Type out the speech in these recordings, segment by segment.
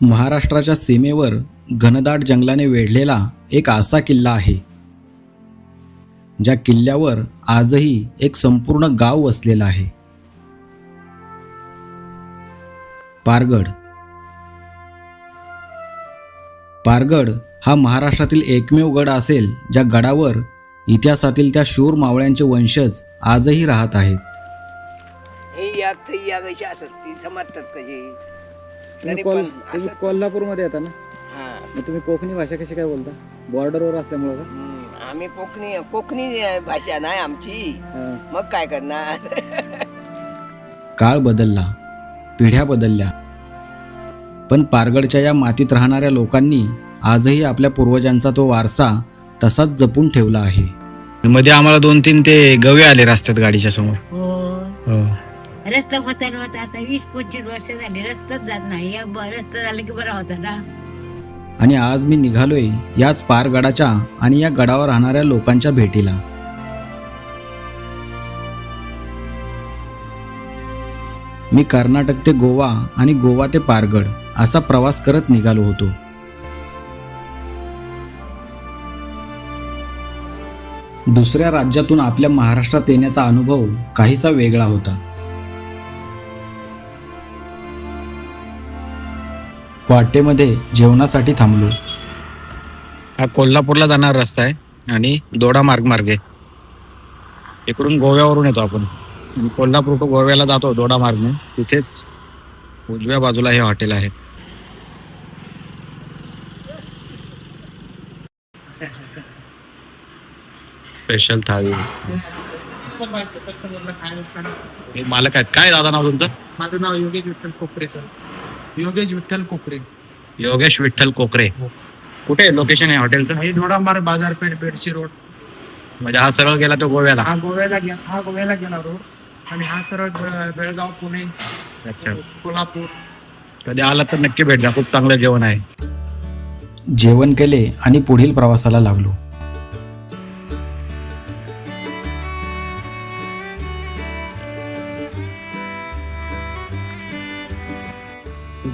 महाराष्ट्राच्या सीमेवर घनदाट जंगलाने वेढलेला एक असा किल्ला आहे ज्या किल्ल्यावर आजही एक संपूर्ण गाव वसलेलं आहे. पारगड. पारगड हा महाराष्ट्रातील एकमेव गड असेल ज्या गडावर इतिहासातील त्या शूर मावळ्यांचे वंशज आजही राहत आहेत. तुम्ही कोल्हापूरमध्ये येता ना, मग तुम्ही कोकणी भाषा कशी काय बोलता? बॉर्डरवर असल्यामुळे का? आम्ही कोकणी भाषा नाही आमची, मग काय करणार. काळ बदलला, पिढ्या बदलल्या, पण पारगडच्या या मातीत राहणाऱ्या लोकांनी आजही आपल्या पूर्वजांचा तो वारसा तसाच जपून ठेवला आहे. मध्ये आम्हाला 2-3 ते गवे आले रस्त्यात गाडीच्या समोर. हो. रस्ता होता नव्हता, आता 20-25 वर्ष झाली रस्ताच जात नाही. रस्ता झाला की बरा होता ना. आणि आज मी निघालोय याच पारगडाच्या आणि या गडावर राहणाऱ्या लोकांच्या भेटीला. मी कर्नाटक ते गोवा आणि गोवा ते पारगड असा प्रवास करत निघालो होतो. दुसऱ्या राज्यातून आपल्या महाराष्ट्रात येण्याचा अनुभव काहीसा वेगळा होता. वाटेमध्ये जेवणासाठी थांबलो. हा कोल्हापूरला जाणारा रस्ता आहे आणि दोडा मार्गे इकडून गोव्यावरून येतो आपण. कोल्हापूर तो गोव्याला जातो दोडा मार्गने. तिथेच उजव्या बाजूला हे हॉटेल आहे. स्पेशल थाळी. हे मालक आहेत. काय दादा नाव तुमचं? माझं नाव योगेश विठ्ठल कोकरे सर. योगेश विठ्ठल कोकरे. योगेश विठ्ठल कोकरे. कुठे लोकेशन आहे हॉटेलचं? हे दोडामार्ग बाजारपेठ बेडशी रोड. म्हणजे हा सरळ गेला तो गोव्याला. हा गोव्याला गेला रोड आणि हा सरळ बेळगाव, पुणे, कोल्हापूर. कधी आला तर नक्की भेट द्या. खूप चांगलं जेवण आहे. जेवण केले आणि पुढील प्रवासाला लागलो.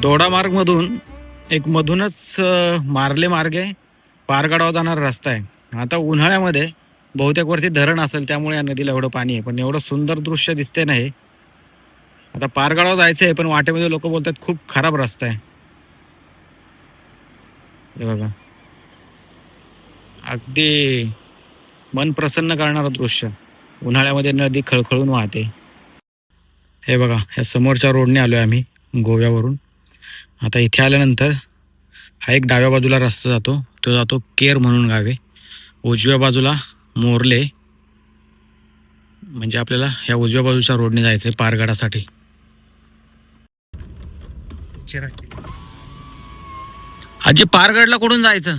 दोडा मार्ग मधून एक मार्ले मार्गे पारगडावर जाणारा रस्ता आहे. आता उन्हाळ्यामध्ये बहुतेक वरती धरण असेल त्यामुळे या नदीला एवढं पाणी आहे, पण एवढं सुंदर दृश्य दिसते नाही. आता पारगडावर जायचं आहे, पण वाटेमध्ये लोक बोलतात खूप खराब रस्ता आहे. हे बघा, अगदी मन प्रसन्न करणारं दृश्य. उन्हाळ्यामध्ये नदी खळखळून वाहते. हे बघा, ह्या समोरच्या रोडने आलोय आम्ही गोव्यावरून. आता इथे आल्यानंतर हा एक डाव्या बाजूला रस्ता जातो, तो जातो केर म्हणून गावे. उजव्या बाजूला मोर्ले, म्हणजे आपल्याला ह्या उजव्या बाजूच्या रोडने जायचंय पारगडासाठी. आजी, पारगडला कुठून जायचं?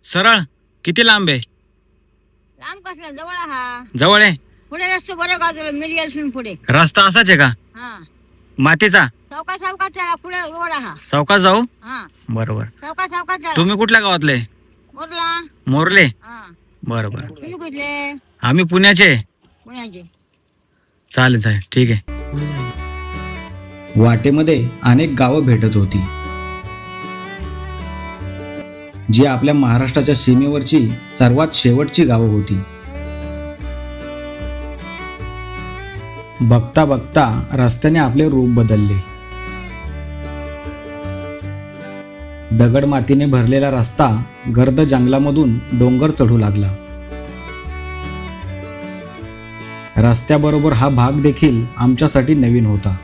सरळ किती लांब आहे? लांब कसला, जवळ हा. जवळ आहे. पुढे रस्ता बरं गाजवलं मिरयालसून पुढे. रस्ता असाच आहे का? हा, मातीचा? सावकाश चला, पुढे रोड हा. सावकाश जाऊ. हा, बरोबर. सावकाश चला. तुम्ही कुठल्या गावातले? बोलला. मोर्ले. हा, बरोबर. तुम्ही कुठले? आम्ही पुण्याचे. पुण्याचे. चालेल चालेल, ठीक आहे. वाटेमध्ये अनेक गावं भेटत होती जी आपल्या महाराष्ट्राच्या सीमेवरची सर्वात शेवटची गावं होती. बघता बघता रस्त्याने आपले रूप बदलले. दगड मातीने भरलेला रस्ता गर्द जंगलामधून डोंगर चढू लागला. रस्त्याबरोबर हा भाग देखील आमच्यासाठी नवीन होता.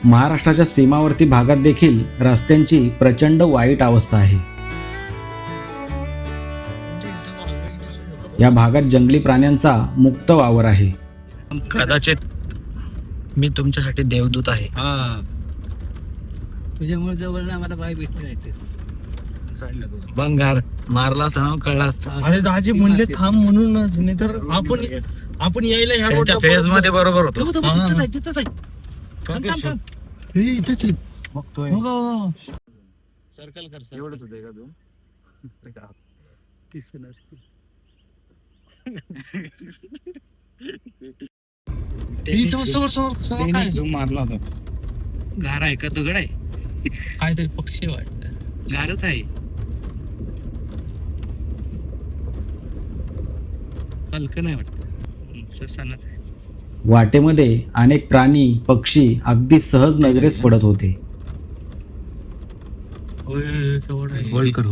महाराष्ट्राच्या सीमावर्ती भागात देखील रस्त्यांची प्रचंड वाईट अवस्था आहे. या भागात जंगली प्राण्यांचा मुक्त वावर आहे. कदाचित मी तुमच्यासाठी देवदूत आहे. तुझ्यामुळे जवळ आम्हाला बाय भेटले. बंगार मारला असता कळला असता. अरे दाजी म्हणले थांब म्हणूनच, नाही तर आपण यायला ह्या रोडच्या फेज मध्ये बरोबर होतो. सर्कल कर. एवढंच होते का तू? समोर झूम मारला होता. गारा आहे का दगड आहे काहीतरी पक्षी वाटत गारच आहे हलकं नाही वाटत ससानाच आहे वाटेमध्ये अनेक प्राणी पक्षी अगदी सहज नजरेस पडत होते. होल्ड कर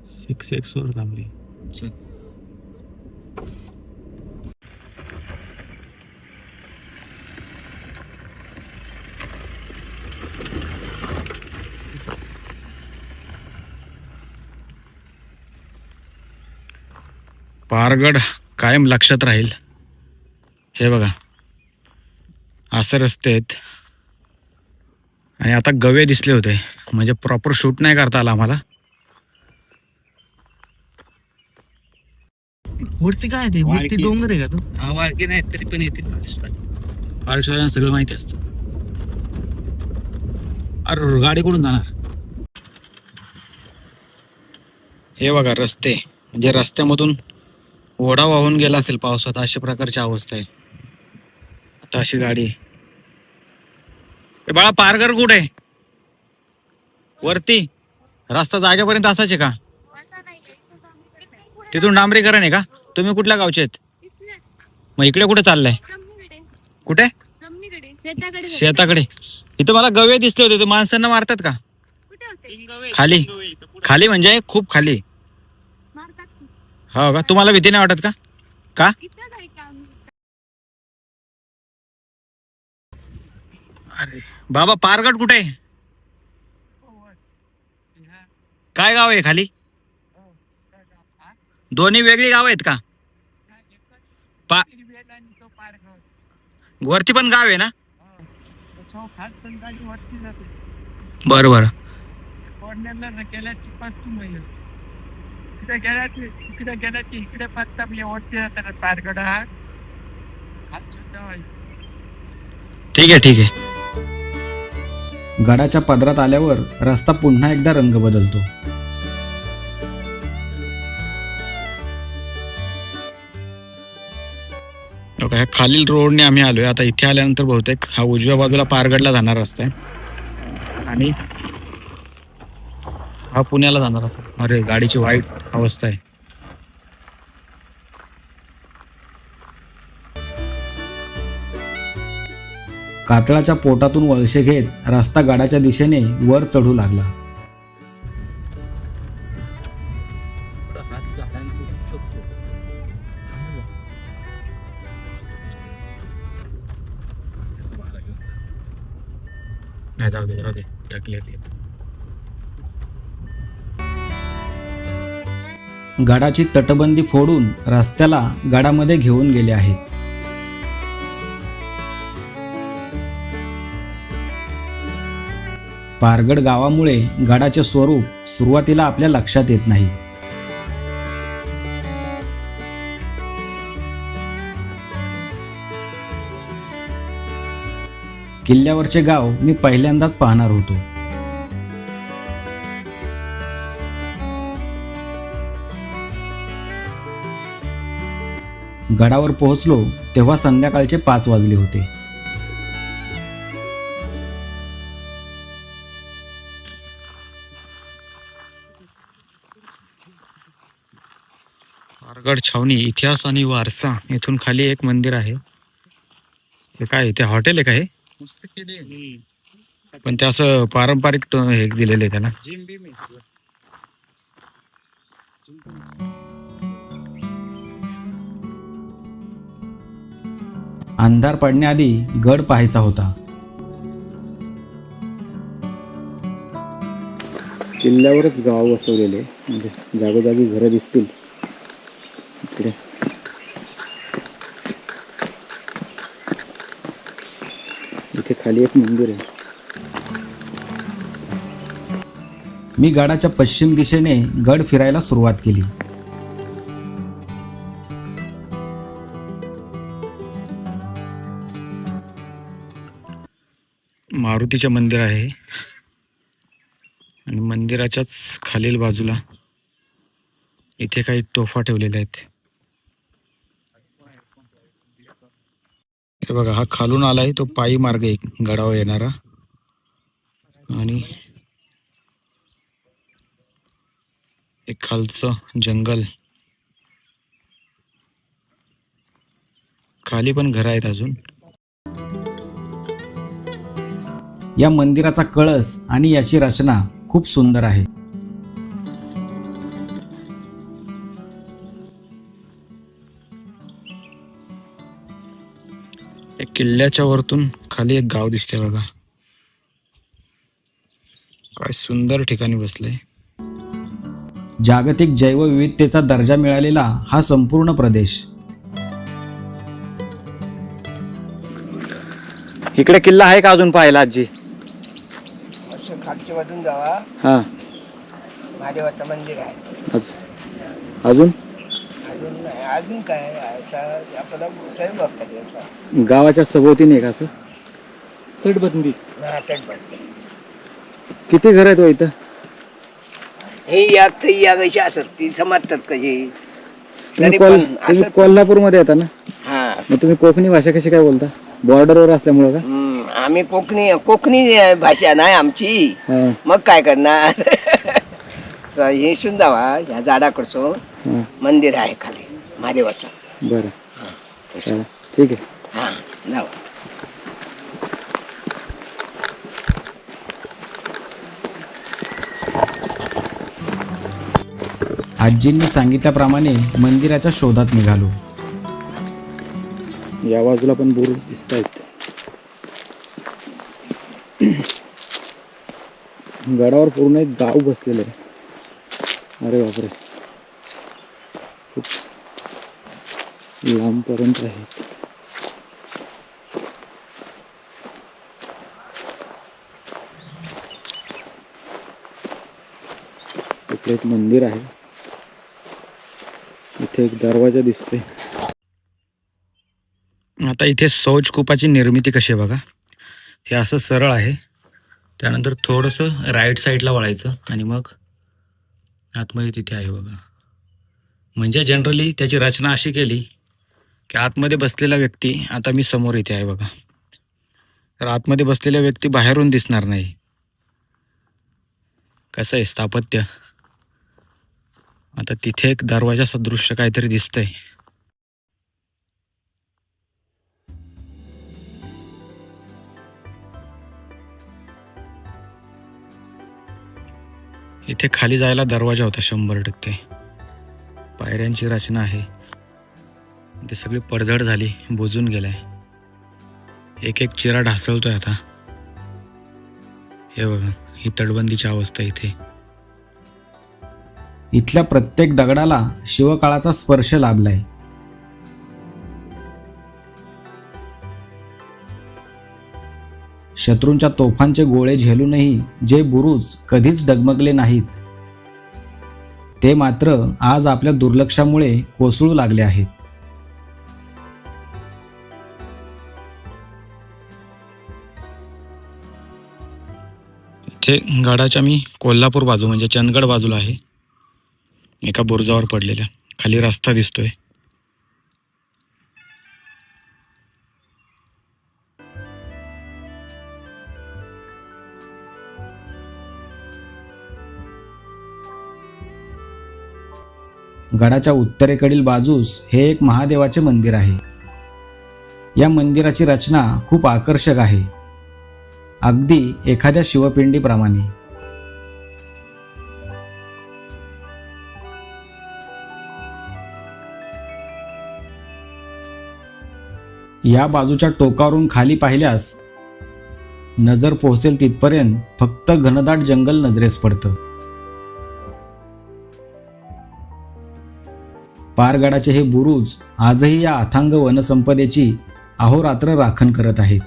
6x वर थांबली पहारगड कायम लक्षात राहील. हे बघा असे रस्ते आहेत आणि आता गवे दिसले होते म्हणजे प्रॉपर शूट नाही करता आला आम्हाला. वरती काय ते वरती डोंगर आहे का तो हा वाळकी नाही तरी पण येते पार्श्वला सगळं माहिती असतं. अरे गाडी कुठून जाणार. हे बघा रस्ते म्हणजे रस्त्यामधून ओढा वाहून गेला असेल पावसात अशा प्रकारची अवस्था आहे. आता अशी गाडी आहे. ए बाळा पारगर कुठे आहे? वरती रस्ता जागेपर्यंत असायचे का? तिथून डांबरीकरण आहे का? तुम्ही कुठल्या गावचे आहेत? मग इकडे कुठे चाललंय? कुठे? शेताकडे. इथं मला गवे दिसले होते. ते माणसांना मारतात का? खाली खाली म्हणजे खूप खाली. हो का? तुम्हाला भीती नाही वाटत का? का? अरे बाबा पारगड कुठे आहे? काय गाव आहे खाली? दोन्ही वेगळी गाव आहेत का? वरती पण गाव आहे ना? बरं बरं. इकडे पत्ता वरती जातात पारगड हा ठीक आहे ठीक आहे. गडाच्या पदरात आल्यावर रस्ता पुन्हा एकदा रंग बदलतो. ह्या खालील रोडने आम्ही आलोय. आता इथे आल्यानंतर बहुतेक हा उजव्या बाजूला पारगडला जाणार रस्ता आहे आणि हा पुण्याला जाणार असा. अरे गाडीची वाईट अवस्था आहे. कातळाच्या पोटातून वळसे घेत रस्ता गडाच्या दिशेने वर चढू लागला. नाही जाऊ दे ढकले. गडाची तटबंदी फोडून रस्त्याला गडामध्ये घेऊन गेले आहेत. पारगड गावामुळे गडाचे स्वरूप सुरुवातीला आपल्या लक्षात येत नाही. किल्ल्यावरचे गाव मी पहिल्यांदाच पाहणार होतो. गडावर पोहोचलो तेव्हा संध्याकाळचे 5 वाजले होते. पारगड छावणी इतिहास आणि वारसा. इथून खाली एक मंदिर आहे. हे काय ते हॉटेल आहे का? हे पण ते असं पारंपरिक हे दिलेलं आहे त्याला. अंधार पडण्याआधी गड पाहायचा होता. किल्ल्यावरच गाव वसवलेले म्हणजे जागोजागी घरं दिसतील. इकडे इथे खाली एक मंदिर आहे. मी गडाच्या पश्चिम दिशेने गड फिरायला सुरुवात केली. मारुतीचे मंदिर आहे आणि मंदिराच्याच खालील बाजूला इथे काही तोफा ठेवलेल्या आहेत. हे बघा, हा खालून आलाय तो पायी मार्ग एक गडावर येणारा. आणि एक खालचं जंगल, खाली पण घर आहेत अजून. या मंदिराचा कळस आणि याची रचना खूप सुंदर आहे. एक किल्ल्याच्या वरतून खाली एक गाव दिसते बघा. काय सुंदर ठिकाणी बसलंय. जागतिक जैवविविधतेचा दर्जा मिळालेला हा संपूर्ण प्रदेश. इकडे किल्ला आहे का अजून पाहायला आजी? असं खालच्या बाजून जावा, हा, महादेवाचं मंदिर आहे. अजून अजून नाही, अजून काय असं आपल्याला साहेब बघतात असं. गावाच्या सभोवतीने का असं तटबंदी? हा, तटबंदी. किती घर आहेत हो इथं? हे याग थई याग अशी असत ती समजतात कशी. तरी तुम्ही पण असं कोल्हापूरमध्ये येता ना, हा. मग तुम्ही कोकणी भाषा कशी काय बोलता? बॉर्डरवर असल्यामुळं का? आम्ही कोकणी भाषा नाही आमची. हा, मग काय करणार. हे सुंदावा ह्या झाडाकडचं हा, मंदिर आहे खाली महादेवाचं. बरं, हा, चला, ठीक आहे. हा, जाऊ. आजींनी सांगितल्याप्रमाणे मंदिराच्या शोधात निघालो. या बाजूला पण बुरुज दिसत आहेत. गडावर पूर्ण एक गाव बसलेलं आहे. अरे बापरे, खूप लांबपर्यंत आहे. इकडे एक मंदिर आहे. इथे एक दरवाजा दिसतोय. आता इथे शौचकूपाची निर्मिती कशी आहे बघा. हे असं सरळ आहे, त्यानंतर थोडंसं राईट साईडला वळायचं आणि मग आतमध्ये तिथे आहे बघा. म्हणजे जनरली त्याची रचना अशी केली की आतमध्ये बसलेला व्यक्ती, आता मी समोर इथे आहे बघा, तर आतमध्ये बसलेला व्यक्ती बाहेरून दिसणार नाही. कसं आहे स्थापत्य. आता तिथे एक दरवाजा सदृश्य काहीतरी दिसतंय. इथे खाली जायला दरवाजा होता 100%. पायऱ्यांची रचना आहे. ते सगळी पडझड झाली, बुजून गेलाय. एक एक चिरा ढासळतोय आता. हे बघा, ही तटबंदीची अवस्था इथे. इथल्या प्रत्येक दगडाला शिवकाळाचा स्पर्श लाभलाय. शत्रूंच्या तोफांचे गोळे झेलूनही जे बुरुज कधीच डगमगले नाहीत, ते मात्र आज आपल्या दुर्लक्षामुळे कोसळू लागले आहेत. इथे गडाच्या मी कोल्हापूर बाजू म्हणजे चंदगड बाजूला आहे, एका बुरुजावर पडलेल्या. खाली रस्ता दिसतोय. गडाच्या उत्तरेकडील बाजूस हे एक महादेवाचे मंदिर आहे. या मंदिराची रचना खूप आकर्षक आहे, अगदी एखाद्या शिवपिंडीप्रमाणे. या बाजूच्या टोकावरून खाली पाहिल्यास नजर पोहोचेल तिथपर्यंत फक्त घनदाट जंगल नजरेस पडतं. पारगडाचे हे बुरुज आजही या अथांग वनसंपदेची अहोरात्र राखण करत आहेत.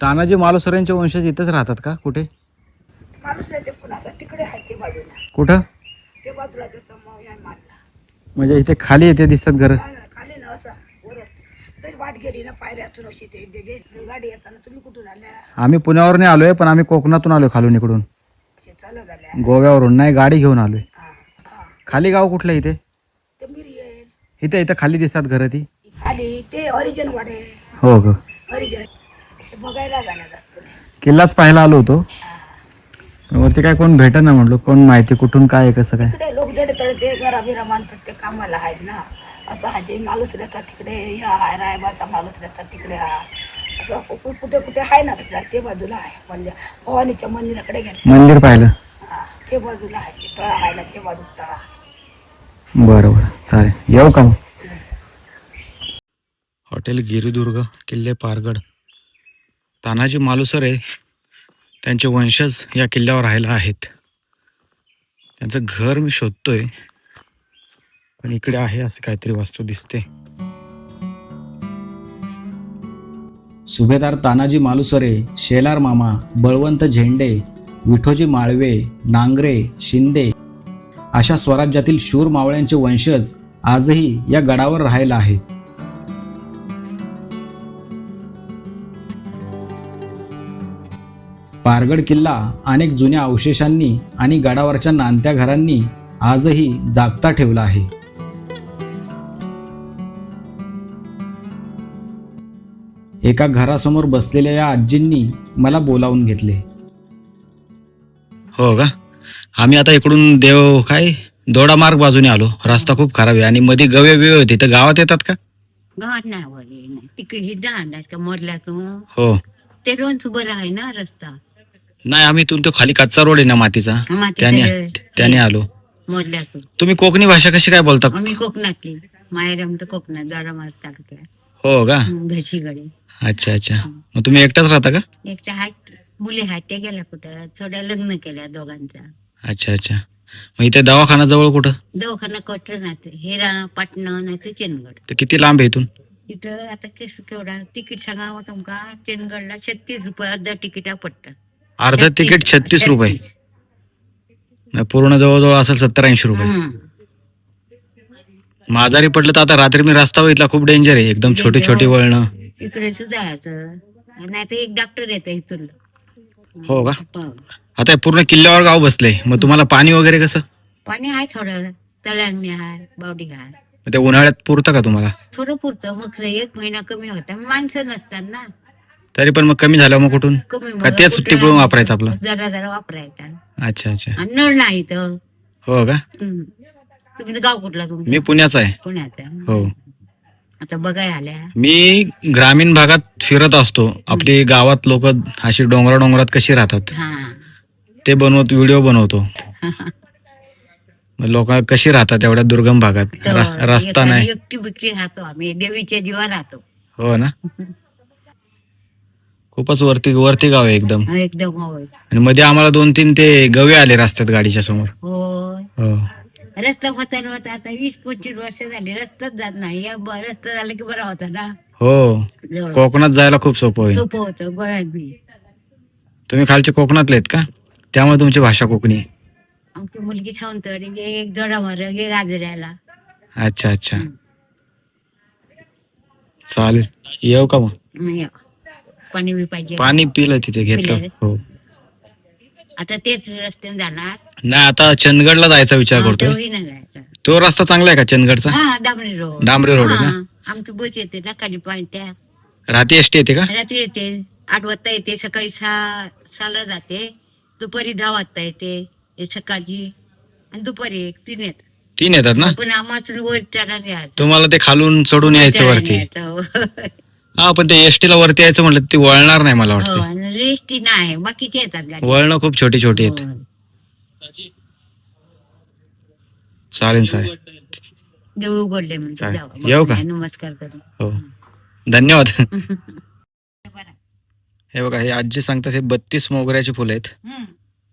तानाजी मालुसरेंचे वंशज इथेच राहतात का? कुठे? तिकडे आहे ते बाजूला, कुठं? ते बाजूला त्याचा मारला. म्हणजे इथे खाली येते दिसतात घर. खाली ना असा वरत तरी वाट गेली ना पायऱ्यातून अशी ते गाडी येताना. तुम्ही कुठून आल्या? आम्ही पुण्यावरून आलोय, पण आम्ही कोकणातून आलोय, खालून इकडून चालत आल्या. गोव्यावरून नाही, गाडी घेऊन आलोय. खाली गाव कुठलं इथे? इथे इथं खाली दिसतात घरं ती. खाली ते हरिजन वाडे हो ग. हरिजन असे बघायला जाण्यात असतं. किल्लाच पाहायला आलो होतो. पण वरती काय कोण भेटत ना, म्हटलं कोण माहिती कुठून काय आहे कसं काय. तिकडे लोक जडे तळे ते घराबिरा मानतात ते कामाला आहेत ना. असं हा जे माणूस राहतात तिकडे, ह्या हाय रायबाचा माणूस राहतात तिकडे, हा असं कुठे कुठे आहे ना तिकडे. ते बाजूला आहे म्हणजे भवानीच्या मंदिराकडे गेले. मंदिर पाहिलं. हा ते बाजूला आहे, ते तळा आहे ना, ते बाजू तळा आहे. बरं बरं चालेल, येऊ का मग. हॉटेल गिरिदुर्ग, किल्ले पारगड. तानाजी मालुसरे त्यांचे वंशज या किल्ल्यावर राहायला आहेत. त्यांचं घर मी शोधतोय, पण इकडे आहे असं काहीतरी वस्तू दिसते. सुभेदार तानाजी मालुसरे, शेलार मामा, बळवंत झेंडे, विठोजी माळवे, नांगरे, शिंदे अशा स्वराज्यातील शूर मावळ्यांचे वंशज आजही या गडावर राहायला आहेत. पारगड किल्ला अनेक जुन्या अवशेषांनी आणि गडावरच्या नांत्या घरांनी आजही जागता ठेवला आहे. एका घरासमोर बसलेल्या या आजींनी मला बोलावून घेतले. हो का. आम्ही आता इकडून देव काय दोडा मार्ग बाजूने आलो. रस्ता खूप खराब आहे आणि मध्ये गवे बिवे होते. तर गावात येतात का? गावात नाही वगैरे नाही, तिकडे हे जाणार का मोरल्यातून हो. ते रोज बरं आहे ना रस्ता. नाही, आम्ही इथून तो खाली कच्चा रोड आहे ना मातीचा, त्याने आलो. मोरल्यातून. तुम्ही कोकणी भाषा कशी काय बोलता? आम्ही कोकणातली, माहेर आमचं कोकणात, जाडा मार तालुक्यात, हो का. घशीगडे. अच्छा अच्छा. मग तुम्ही एकटाच राहता का? एकट्या आहेत, मुली आहेत त्या गेल्या कुठं, थोड्या लग्न केल्या दोघांचा. अच्छा अच्छा. मग इथे दवाखाना जवळ कुठं? दवाखाना कटर नाही, हेरा पाटणं नाही तर चेनगड. तर किती लांब आहे इथून? इथं आता केवढा तिकीट सांगा तुमका. चेनगडला 36 रुपये अर्ध तिकीटा पडतं. अर्ध तिकीट 36 रुपये. मग पूर्ण जवळजवळ असेल 70-80 रुपये. आजारी पडलं तर आता रात्री मी रस्ता बघितला, खूप डेंजर आहे, एकदम छोटी छोटी वळणं. इकडे जायचं नाही तर एक डॉक्टर येतं इथून. हो का. आता हे पूर्ण किल्ल्यावर गाव बसले. मग तुम्हाला पाणी वगैरे कसं? पाणी आहे थोडं, तळ्यांनी आहे, बावडी आहे. मग ते उन्हाळ्यात पुरतं का तुम्हाला? थोडं पुरतं, मग 1 महिना कमी होता, माणसं नसतात ना. तरी पण मग कमी झालं मग कुठून? कमी का तेच कुठं टिपळून वापरायचं आपलं? जरा जरा वापरायचा. अच्छा अच्छा. आणि नळ नाही तर. हो का. तुम्ही गाव कुठला तुमचं? मी पुण्याचा आहे. पुण्याचा. हो. आता बघाय आल्या. मी ग्रामीण भागात फिरत असतो. आपली गावात लोक अशी डोंगरात कशी राहतात हा. ते व्हिडिओ बनवतो. लोक कशी राहतात एवढ्या दुर्गम भागात, रस्ता नाही. एकटी बिकटी राहतो आम्ही, देवीच्या जीवा राहतो. हो ना. खूपच वरती गाव आहे एकदम. एकदम होय. आणि मध्ये आम्हाला 2-3 ते गवे आले रस्त्यात गाडीच्या समोर. होय. हो. रस्ता होता आता 20-25 वर्ष झाली रस्ताच जात नाही. या रस्ता झाला की बरा होता ना. हो. जवळ. कोकणात जायला खूप सोपं होईल. सोपं होतं गोव्यात बी. तुम्ही खालचे कोकणातले आहेत का? त्यामुळे तुमची भाषा कोकणी आहे. आमची मुलगी छावंतर, एक जोडा मार, एक गाजऱ्याला. अच्छा अच्छा. चालेल, येऊ का मग? या. पाणी बी पाहिजे. पाणी पिलं तिथे, घेतलं. हो. आता तेच रस्त्याने जाणार. नाही, आता चंदगडला जायचा विचार करतोय. तेव्हाही नाही जायचं. तो रस्ता चांगला आहे का चंदगडचा? हा, डांबरी रोड. डांबरी रोड आहे ना? हा, आमची बस येते ना खाली पाहिजे. रात्री एसटी येते का? रात्री येते 8 वाजता येते, सकाळी 6 जाते, दुपारी 10 वाजता येते, सकाळची, आणि दुपारी 3 येत. 3 येतात ना? पण आम्हाला वर चढायला यायचं. तुम्हाला ते खालून चढून यायचं वरती. हा, पण ते एसटीला वरती यायचं म्हटलं ती वळणार नाही मला वाटतं. रेस्टी नाही, बाकीचे येतात गाडी. वळणं खूप छोटी छोटी आहेत. चालेल चालेल. देऊळ उघडले म्हणजे चालेल. जाऊ. येऊ का? नमस्कार करू. हो, धन्यवाद. हे बघा, हे आजी सांगतात हे 32 मोगऱ्याची फुलं आहेत.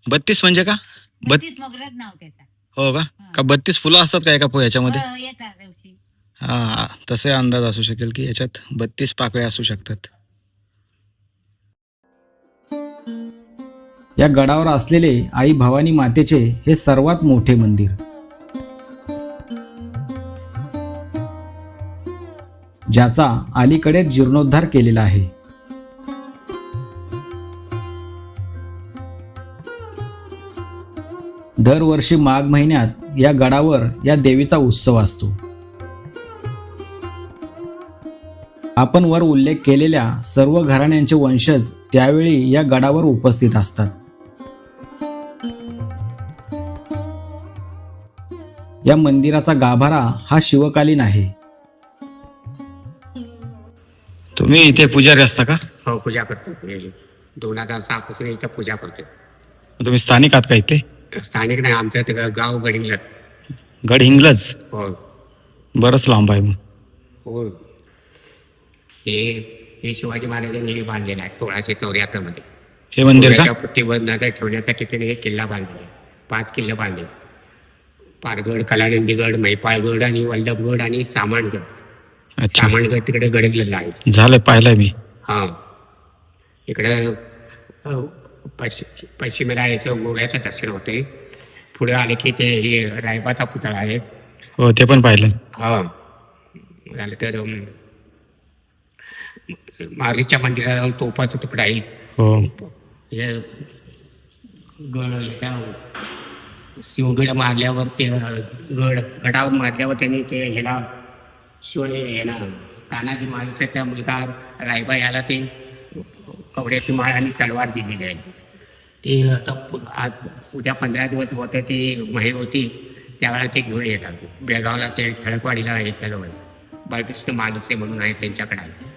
32 म्हणजे का? मोगऱ्याच नाव त्याचा. हो का 32 फुलं असतात का एका याच्यामध्ये? येतात दिवशी. हा, तसे अंदाज असू शकेल की याच्यात 32 पाकळ्या असू शकतात. या गडावर असलेले आई भवानी मातेचे हे सर्वात मोठे मंदिर. ज्याचा अलीकडेच जीर्णोद्धार केलेला आहे. दरवर्षी माघ महिन्यात या गडावर या देवीचा उत्सव असतो. आपण वर उल्लेख केलेल्या सर्व घराण्यांचे वंशज त्यावेळी या गडावर उपस्थित असतात. या मंदिराचा गाभारा हा शिवकालीन आहे. तुम्ही इथे पुजारी असता का? हो, पूजा करतो. 2006 पासून इथं पूजा करतो. तुम्ही स्थानिक आहात का इथे? स्थानिक नाही, आमचं ते गाव गडिंगलत. गड हिंगलज हो बरंच लांब आहे मग. हो. हे शिवाजी महाराजांनी हे बांधलेलं आहे 1674 मध्ये. हे मंदिर का? प्रतिबंध नजर ठेवण्यासाठी त्याने हे किल्ला बांधलेला आहे. 5 किल्ले बांधले. पारगड, कलानंदीगड, मैपाळगड आणि वल्लभगड आणि सामानगड. अच्छा, सामानगड तिकडे गडिंगलजला आहे. झालं, पाहिलंय मी. हा, इकडे पश्चिमेला याचं गोव्याचं दर्शन होते. पुढे आले की ते हे रायबाचा पुतळा आहे. हो, ते पण पाहिलं. हा, झालं तर मारुतीच्या मंदिरात जाऊन तोफाचा तुकडा आहे. हो, हे शिवगड मारल्यावर ते गडावर मारल्यावर त्यांनी ते ह्याला ह्याला तानाजी महाराजांचा मुलगा रायबा याला ते कवड्याची माळ आणि तलवार दिलेली आहे. ते आता आज उद्या 15 दिवस होते ती माहीर होती त्यावेळेला ते घेऊन येतात. बेळगावला ते ठळकवाडीला आहे त्याजवळ बाळकृष्ण मालुसरे म्हणून आहे, त्यांच्याकडे आहे.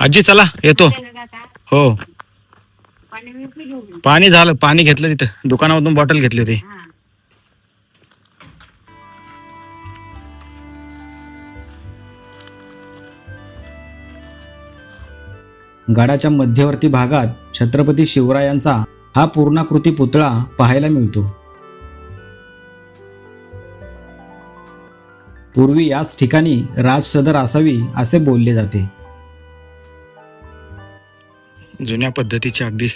आजी चला येतो. हो, पाणी झालं, पाणी घेतलं तिथं दुकानामधून, बॉटल घेतली होती. गडाच्या मध्यवर्ती भागात छत्रपती शिवरायांचा हा पूर्णाकृती पुतळा पाहायला मिळतो. पूर्वी याच ठिकाणी राजसदर असावी असे बोलले जाते. जुन्या पद्धतीची अगदी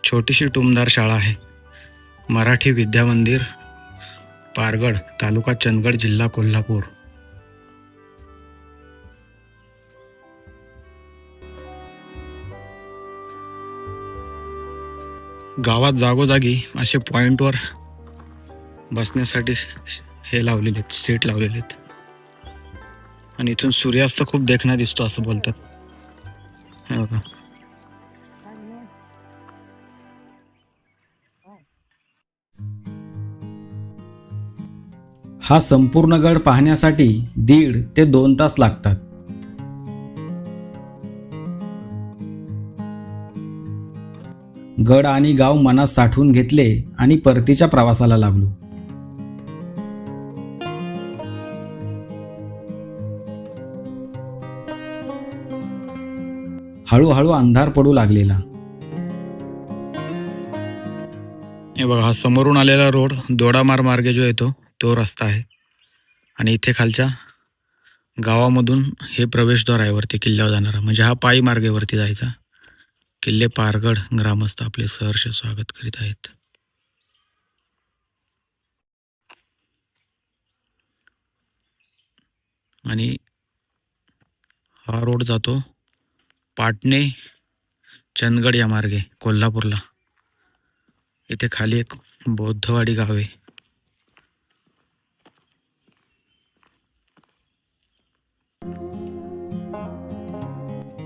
छोटीशी टुमदार शाळा आहे. मराठी विद्या मंदिर, पारगड, तालुका चंदगड, जिल्हा कोल्हापूर. गावात जागोजागी असे पॉइंटवर बसण्यासाठी हे लावलेले आहेत, सीट लावलेले आहेत. आणि इथून सूर्यास्त खूप देखणा दिसतो असं बोलतात. हे बघा, हा संपूर्ण गड पाहण्यासाठी 1.5 ते 2 तास लागतात. गड आणि गाव मनात साठवून घेतले आणि परतीच्या प्रवासाला लागलो. हळूहळू अंधार पडू लागलेला. हे बघा, हा समोरून आलेला रोड दोडामार मार्गे जो येतो तो रस्ता आहे. आणि इथे खालच्या गावामधून हे प्रवेशद्वार आहे वरती किल्ल्यावर जाणारा. म्हणजे हा पायी मार्गेवरती जायचा. किल्ले पारगड ग्रामस्थ आपले सहर्ष स्वागत करीत आहेत. आणि हा रोड जातो पाटणे चंदगड या मार्गे कोल्हापूरला. इथे खाली एक बौद्धवाडी गाव आहे.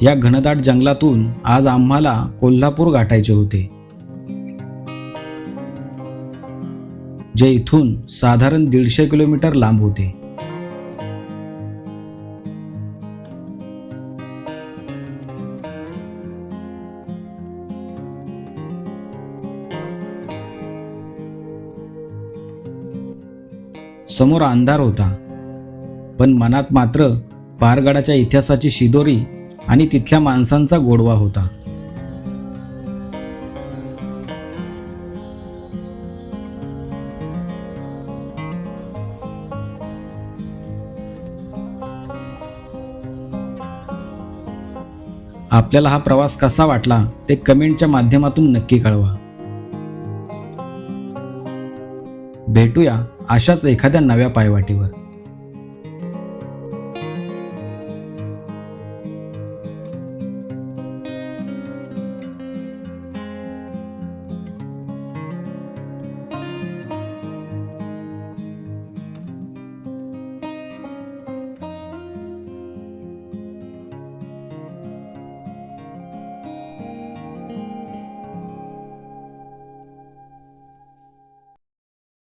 या घनदाट जंगलातून आज आम्हाला कोल्हापूर गाठायचे होते, जे इथून साधारण 150 किलोमीटर लांब होते. समोर अंधार होता, पण मनात मात्र पारगडाच्या इतिहासाची शिदोरी आणि तिथल्या माणसांचा गोडवा होता. आपल्याला हा प्रवास कसा वाटला ते कमेंटच्या माध्यमातून नक्की कळवा. भेटूया अशाच एखाद्या नव्या पायवाटेवर.